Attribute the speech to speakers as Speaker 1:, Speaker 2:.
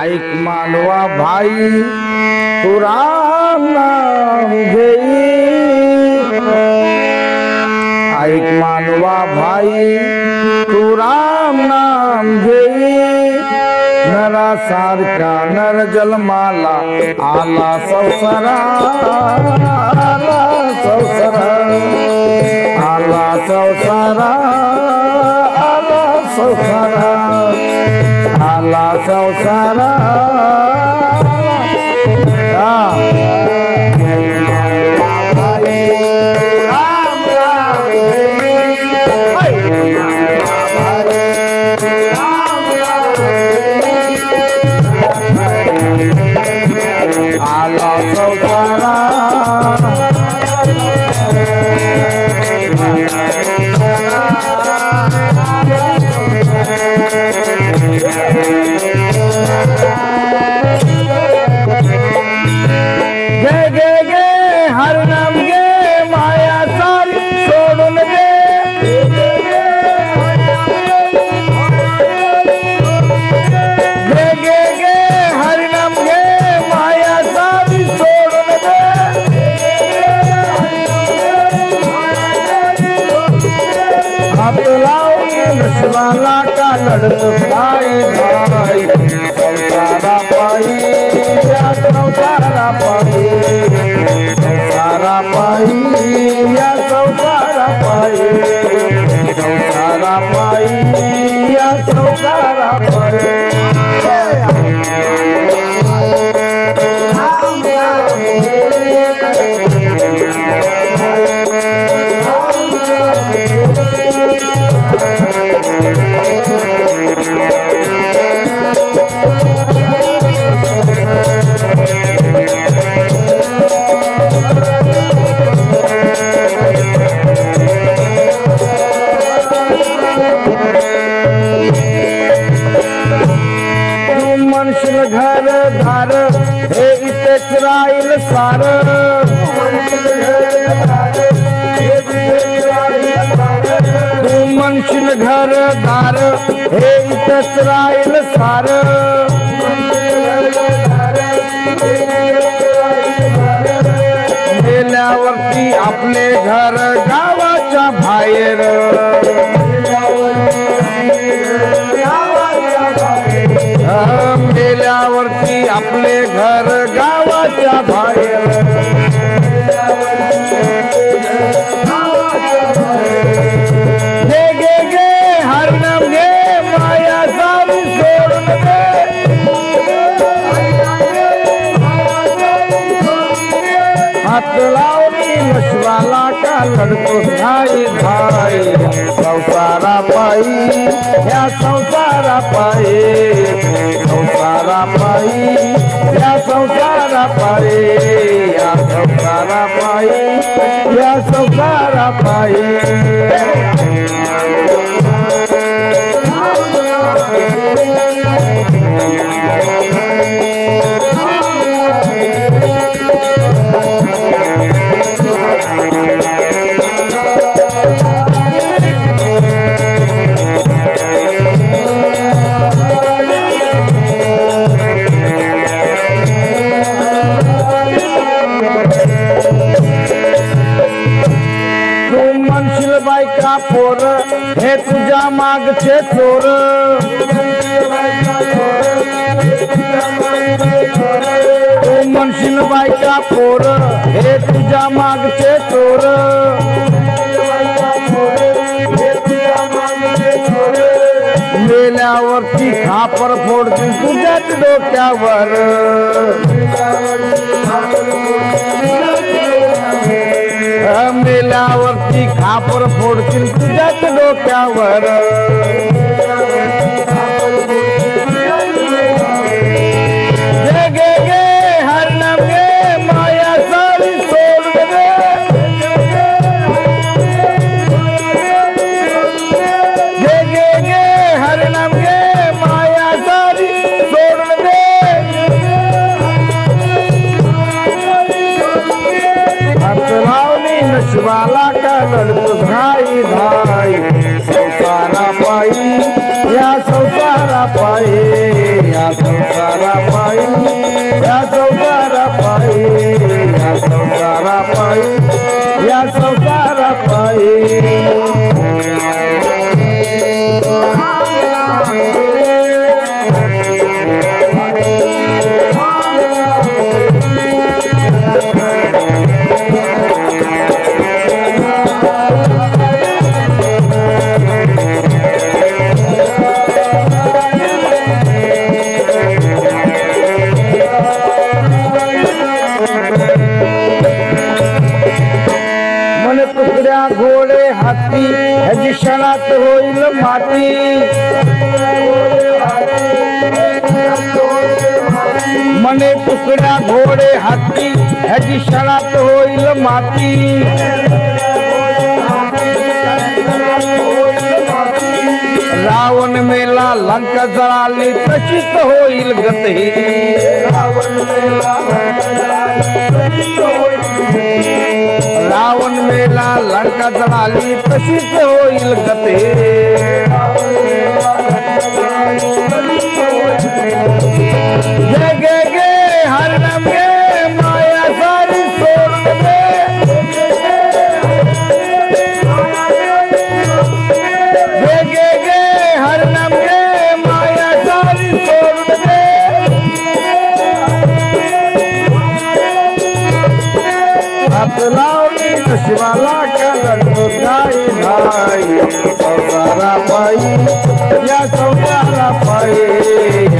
Speaker 1: ऐक मानवा भाई तू राम नाम घेई, ऐक मानवा भाई तू राम नाम घेई, नरा सारखा नर जन्माला आला संसारा, आला संसारा, आला संसारा, आला संसारा, आला संसारा. वाला का लड़तो भाई भाई संसारा पाई या संसारा पाई, संसारा पाई या संसारा पाई, संसारा पाई या संसारा पाई. घर धार हे इथेच राहील सार, तू म्हणशील घर दार हे इथेच राहील सार, गेल्यावरती आपले घर गावाच्या बाहेर, गेल्यावरती आपले घर गावाच्या बाहेर, गे गे गे हरनाम गे माया सारी सोडून दे, हात लावली नशवाला का लढतो भाई भाई, संसारा पाई या संसारा पाई, संसारा पाई या संसारा पाई, या संसारा पाई या संसारा पाई. बायका पोर हे तुझ्या मागचे चोर, तू म्हणशील बायका पोर हे तुझ्या मागचे चोर, मेल्यावरती खापर फोडतील तुझ्याच डोक्यावर, मेल्यावरती खापर फोडतील तुझ्याच डोक्यावर, गे गे गे हरनाम गे माया सारी सोडून दे, गे गे गे हरनाम गे माया सारी सोडून दे, नशवाला का लड़तो भाई भाई, संसारा पाई या संसारा पाई, या संसारा या संसारा पायी घोडे हाती ह्याची क्षणात होईल माती मने तुकड्या घोडे हाती ह्याची क्षणात होईल माती रावण मेला लंका जळाली तशीच होईल गती रावण मेला लंका जळाली तशीच होईल गते गे गे गे हरनम गे माया सारी सोड दे गे गे गे हरनम गे माया सारी सोड दे हात लावली नशिबाला करतो काही नाही संसारा पायी या संसारा पायी